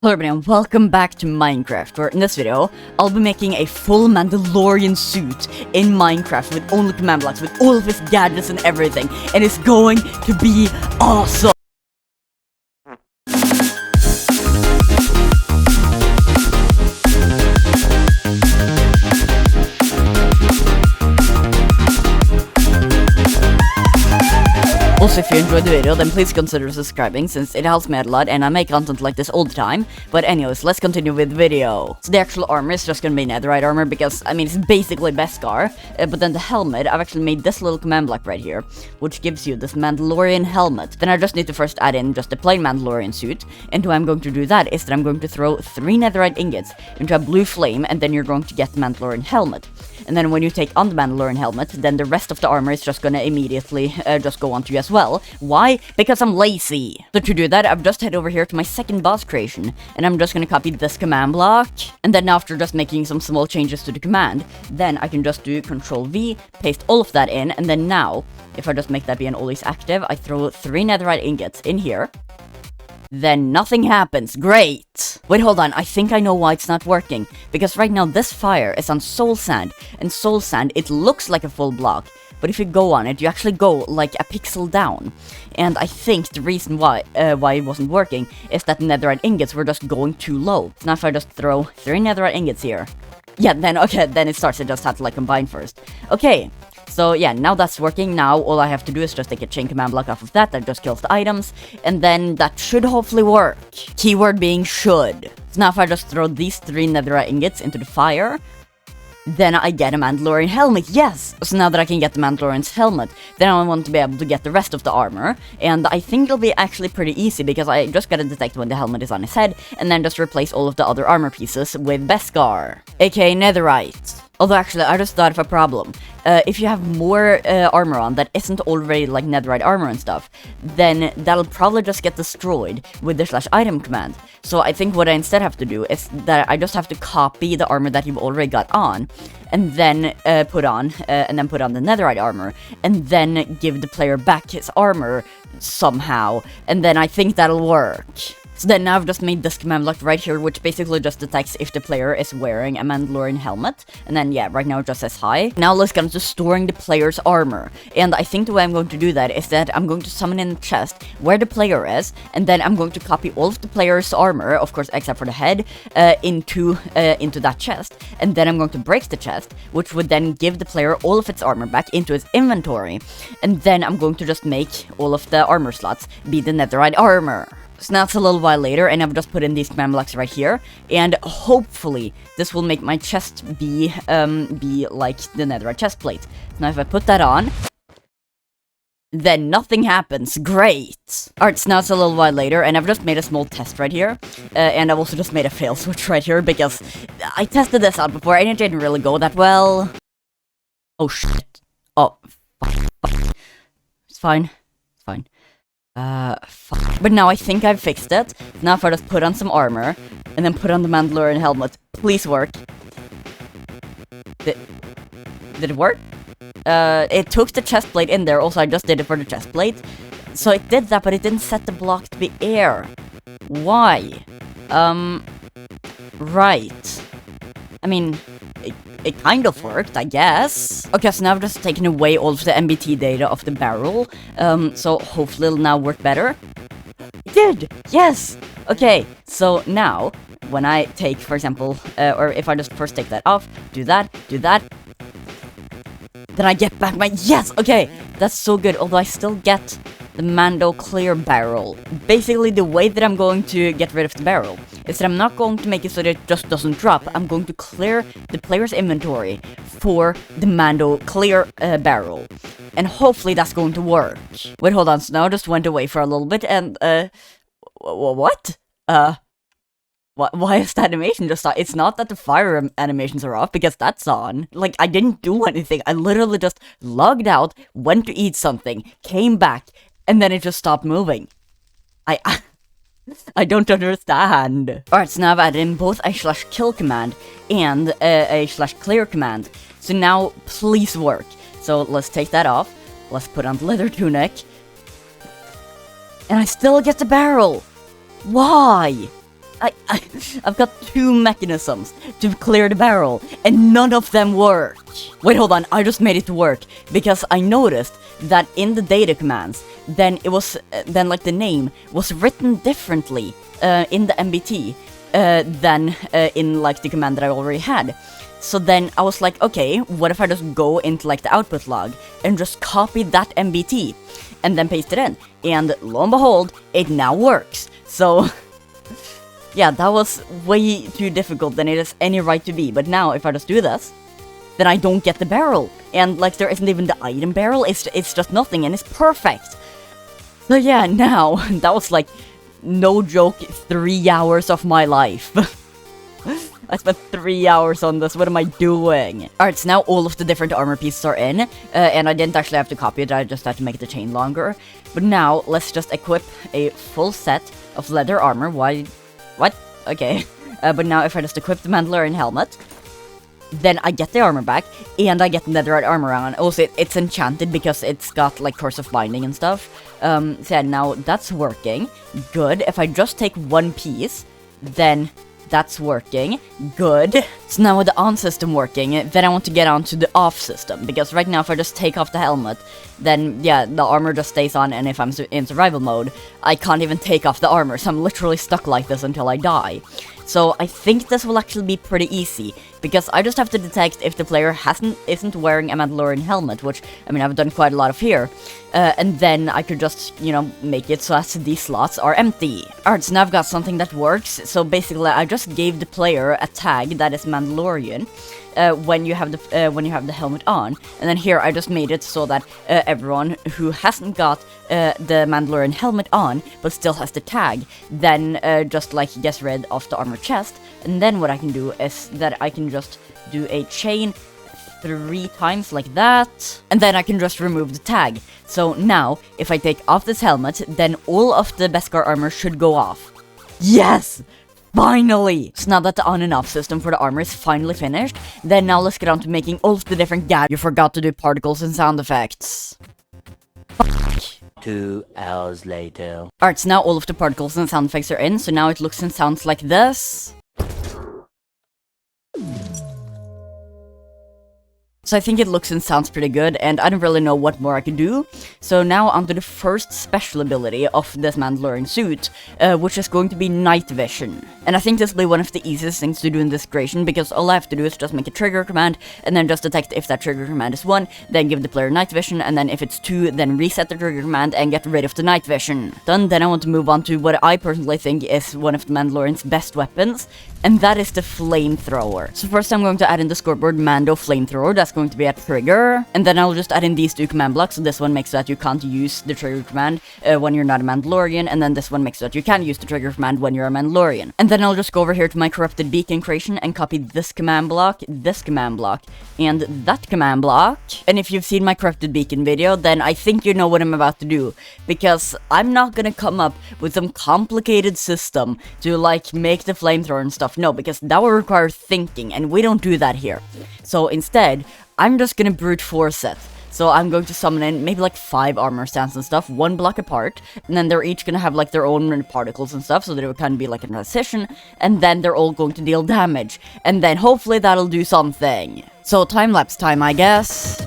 Hello everybody and welcome back to Minecraft, where in this video, I'll be making a full Mandalorian suit in Minecraft with only command blocks, with all of his gadgets and everything, and it's going to be awesome! Also, if you enjoyed the video, then please consider subscribing, since it helps me out a lot, and I make content like this all the time. But anyways, let's continue with the video. So the actual armor is just gonna be netherite armor, because, I mean, it's basically BESKAR. But then the helmet, I've actually made this little command block right here, which gives you this Mandalorian helmet. Then I just need to first add in just a plain Mandalorian suit, and the way I'm going to do that is that I'm going to throw 3 netherite ingots into a blue flame, and then you're going to get the Mandalorian helmet. And then when you take on the Mandalorian helmet, then the rest of the armor is just gonna immediately just go onto you as well. Why? Because I'm lazy. So to do that, I've just head over here to my second boss creation, and I'm just gonna copy this command block. And then after just making some small changes to the command, then I can just do Control V, paste all of that in, and then now, if I just make that be an always active, I throw 3 netherite ingots in here. Then nothing happens. Great! Wait, hold on. I think I know why it's not working. Because right now this fire is on soul sand. And soul sand, it looks like a full block. But if you go on it, you actually go like a pixel down. And I think the reason why it wasn't working is that netherite ingots were just going too low. So now if I just throw 3 netherite ingots here. Yeah, then it starts. I just have to like combine first. Okay. So yeah, now that's working. Now all I have to do is just take a chain command block off of that just kills the items, and then that should hopefully work. Keyword being should. So now if I just throw these 3 netherite ingots into the fire, then I get a Mandalorian helmet, yes! So now that I can get the Mandalorian's helmet, then I want to be able to get the rest of the armor, and I think it'll be actually pretty easy, because I just gotta detect when the helmet is on his head, and then just replace all of the other armor pieces with BESKAR, aka netherite. Although actually, I just thought of a problem. If you have more armor on that isn't already like netherite armor and stuff, then that'll probably just get destroyed with the /item command. So I think what I instead have to do is that I just have to copy the armor that you've already got on, and then put on the netherite armor, and then give the player back his armor somehow, and then I think that'll work. So then now I've just made this command block right here, which basically just detects if the player is wearing a Mandalorian helmet. And then yeah, right now it just says hi. Now let's get into storing the player's armor. And I think the way I'm going to do that is that I'm going to summon in the chest where the player is, and then I'm going to copy all of the player's armor, of course except for the head, into that chest. And then I'm going to break the chest, which would then give the player all of its armor back into its inventory. And then I'm going to just make all of the armor slots be the netherite armor. So now it's a little while later, and I've just put in these command blocks right here, and hopefully this will make my chest be like the netherite chest plate. Now if I put that on, then nothing happens. Great! Alright, so now it's a little while later, and I've just made a small test right here, and I've also just made a fail switch right here, because I tested this out before, and it didn't really go that well. Oh shit. Oh, fuck. It's fine. It's fine. Fuck. But now I think I've fixed it. Now if I just put on some armor, and then put on the Mandalorian helmet, please work. Did it work? It took the chest plate in there, also I just did it for the chest plate. So it did that, but it didn't set the block to be air. Why? Right. I mean, it kind of worked, I guess. Okay, so now I've just taken away all of the MBT data of the barrel, so hopefully it'll now work better. It did! Yes! Okay, so now, when I take, for example, or if I just first take that off, do that, then I get back my— yes! Okay, that's so good, although I still get the Mando clear barrel. Basically, the way that I'm going to get rid of the barrel is that I'm not going to make it so that it just doesn't drop. I'm going to clear the player's inventory for the Mando clear barrel. And hopefully that's going to work. Wait, hold on. So now I just went away for a little bit and, what? Why is the animation just on? It's not that the fire animations are off, because that's on. Like, I didn't do anything. I literally just logged out, went to eat something, came back, and then it just stopped moving. I don't understand. Alright, so now I've added in both a /kill command and a /clear command. So now, please work. So let's take that off. Let's put on the leather tunic. And I still get the barrel. Why? I've got 2 mechanisms to clear the barrel, and none of them work. Wait, hold on, I just made it work, because I noticed that in the data commands, then it was, then like the name was written differently in the MBT than in like the command that I already had. So then I was like, okay, what if I just go into like the output log and just copy that MBT and then paste it in, and lo and behold, it now works. So yeah, that was way too difficult than it has any right to be, but now if I just do this, then I don't get the barrel, and like there isn't even the item barrel, it's just nothing, and it's perfect. So yeah, now, that was like, no joke, 3 hours of my life. I spent 3 hours on this, what am I doing? Alright, so now all of the different armor pieces are in, and I didn't actually have to copy it, I just had to make the chain longer. But now, let's just equip a full set of leather armor. Why? What? Okay. But now if I just equip the Mandalorian helmet, then I get the armor back, and I get netherite armor on. Also, it's enchanted because it's got, like, cursive binding and stuff. So yeah, now that's working. Good. If I just take one piece, then that's working. Good. So now with the on system working, then I want to get on to the off system, because right now if I just take off the helmet, then yeah, the armor just stays on, and if I'm in survival mode, I can't even take off the armor, so I'm literally stuck like this until I die. So I think this will actually be pretty easy, because I just have to detect if the player isn't wearing a Mandalorian helmet, which, I mean, I've done quite a lot of here, and then I could just, you know, make it so that these slots are empty. Alright, so now I've got something that works, so basically I just gave the player a tag that is Mandalorian, when you have the helmet on, and then here I just made it so that everyone who hasn't got the Mandalorian helmet on but still has the tag, then just like gets rid of the armor chest, and then what I can do is that I can just do a chain 3 times like that, and then I can just remove the tag. So now if I take off this helmet, then all of the BESKAR armor should go off. Yes! Finally! So now that the on and off system for the armor is finally finished, then now let's get on to making all of the different gadgets. You forgot to do particles and sound effects. Fuck. 2 hours later. Alright, so now all of the particles and sound effects are in, so now it looks and sounds like this. So I think it looks and sounds pretty good, and I don't really know what more I can do. So now onto the first special ability of this Mandalorian suit, which is going to be night vision. And I think this will be one of the easiest things to do in this creation, because all I have to do is just make a trigger command, and then just detect if that trigger command is 1, then give the player night vision, and then if it's 2, then reset the trigger command and get rid of the night vision. Done, then I want to move on to what I personally think is one of the Mandalorian's best weapons, and that is the flamethrower. So first I'm going to add in the scoreboard Mando flamethrower, that's going to be a trigger, and then I'll just add in these 2 command blocks. So this one makes so that you can't use the trigger command when you're not a Mandalorian, and then this one makes so that you can use the trigger command when you're a Mandalorian. And then I'll just go over here to my corrupted beacon creation and copy this command block, and that command block. And if you've seen my corrupted beacon video, then I think you know what I'm about to do, because I'm not gonna come up with some complicated system to like make the flamethrower and stuff. No, because that will require thinking, and we don't do that here. So instead, I'm just gonna brute force it. So I'm going to summon in maybe like 5 armor stands and stuff, 1 block apart, and then they're each gonna have like their own particles and stuff, so that it will kind of be like a transition, and then they're all going to deal damage, and then hopefully that'll do something. So time-lapse time, I guess.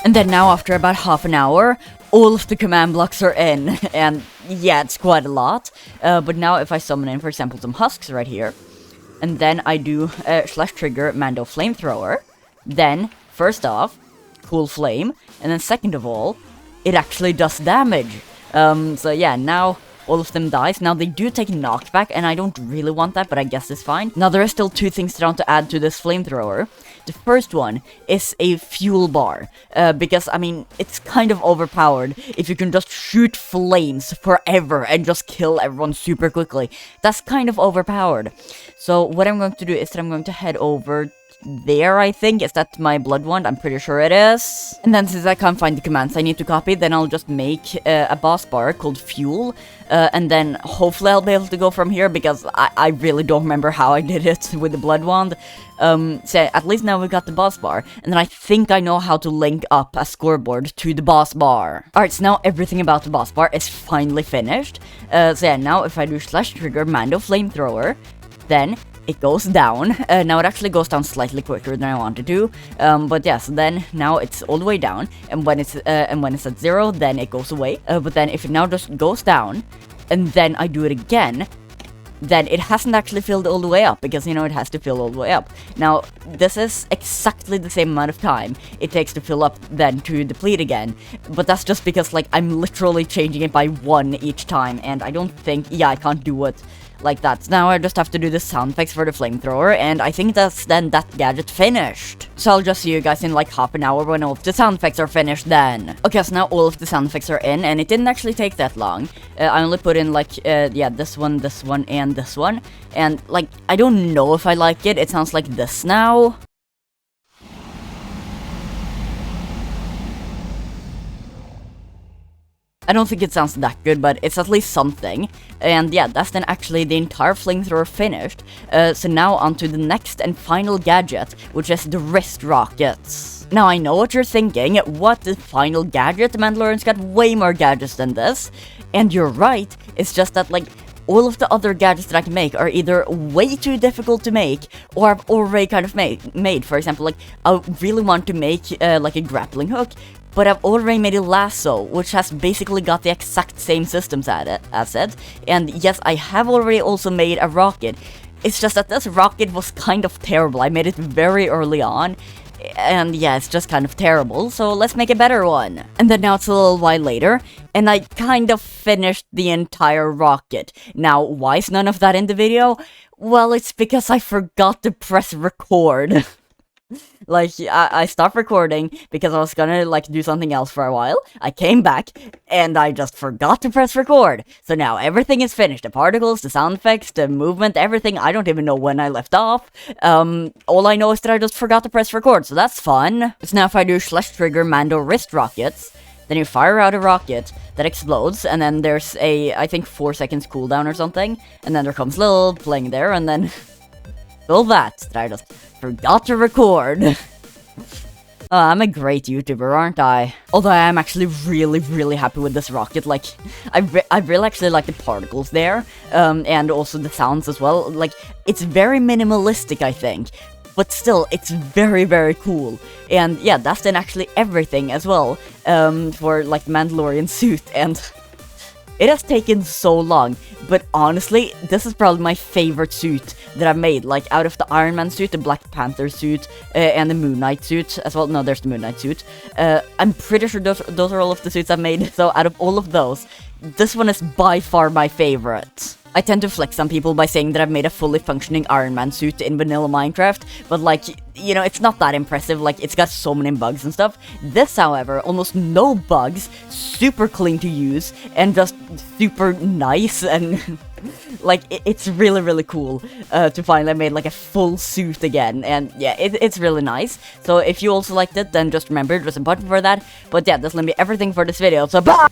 And then now, after about half an hour, all of the command blocks are in, and yeah, it's quite a lot. But now if I summon in, for example, some husks right here, and then I do /trigger Mando flamethrower, then, first off, cool flame, and then second of all, it actually does damage. So yeah, now all of them dies. Now they do take knockback, and I don't really want that, but I guess it's fine. Now there are still 2 things that I want to add to this flamethrower. The first one is a fuel bar, because, I mean, it's kind of overpowered if you can just shoot flames forever and just kill everyone super quickly. That's kind of overpowered. So what I'm going to do is that I'm going to head over there, I think. Is that my blood wand? I'm pretty sure it is. And then since I can't find the commands I need to copy, then I'll just make a boss bar called fuel. And then hopefully I'll be able to go from here, because I really don't remember how I did it with the blood wand. So at least now we got the boss bar, and then I think I know how to link up a scoreboard to the boss bar. Alright, so now everything about the boss bar is finally finished. So yeah, now if I do /trigger Mando flamethrower, then it goes down. Now it actually goes down slightly quicker than I wanted to, but yeah, so then now it's all the way down, and when it's at 0, then it goes away. But then if it now just goes down, and then I do it again, then it hasn't actually filled all the way up, because, you know, it has to fill all the way up. Now, this is exactly the same amount of time it takes to fill up then to deplete again, but that's just because, like, I'm literally changing it by 1 each time, and I don't think, yeah, I can't do it like that. Now I just have to do the sound effects for the flamethrower, and I think that's then that gadget finished. So I'll just see you guys in like half an hour when all of the sound effects are finished then. Okay, so now all of the sound effects are in, and it didn't actually take that long. I only put in like, yeah, this one, and this one. And like, I don't know if I like it. It sounds like this now. I don't think it sounds that good, but it's at least something. And yeah, that's then actually the entire flamethrower finished. So now on to the next and final gadget, which is the wrist rockets. Now I know what you're thinking, what, the final gadget? The Mandalorian's got way more gadgets than this. And you're right, it's just that like, all of the other gadgets that I can make are either way too difficult to make, or I've already kind of made. For example, like, I really want to make like a grappling hook, but I've already made a lasso, which has basically got the exact same systems as it. And yes, I have already also made a rocket. It's just that this rocket was kind of terrible. I made it very early on, and yeah, it's just kind of terrible, so let's make a better one. And then now it's a little while later, and I kind of finished the entire rocket. Now, why is none of that in the video? Well, it's because I forgot to press record. Like, I stopped recording because I was gonna, like, do something else for a while. I came back, and I just forgot to press record. So now everything is finished. The particles, the sound effects, the movement, everything. I don't even know when I left off. All I know is that I just forgot to press record, so that's fun. So now if I do /trigger Mando wrist rockets, then you fire out a rocket that explodes, and then there's a, I think, 4 seconds cooldown or something. And then there comes Lil playing there, and then all that I just forgot to record. I'm a great YouTuber, aren't I? Although I am actually really happy with this rocket. Like, I really actually like the particles there, and also the sounds as well. Like, it's very minimalistic, I think, but still, it's very cool. And yeah, that's then actually everything as well, for like the Mandalorian suit, and it has taken so long, but honestly, this is probably my favorite suit that I've made. Like, out of the Iron Man suit, the Black Panther suit, and the Moon Knight suit as well. No, there's the Moon Knight suit. I'm pretty sure those are all of the suits I've made. So out of all of those, this one is by far my favorite. I tend to flex on people by saying that I've made a fully functioning Iron Man suit in vanilla Minecraft, but like, you know, it's not that impressive. Like, it's got so many bugs and stuff. This, however, almost no bugs, super clean to use, and just super nice, and like, it's really cool to finally made like a full suit again. And yeah, it's really nice. So if you also liked it, then just remember, there's a button for that. But yeah, that's gonna be everything for this video, so bye!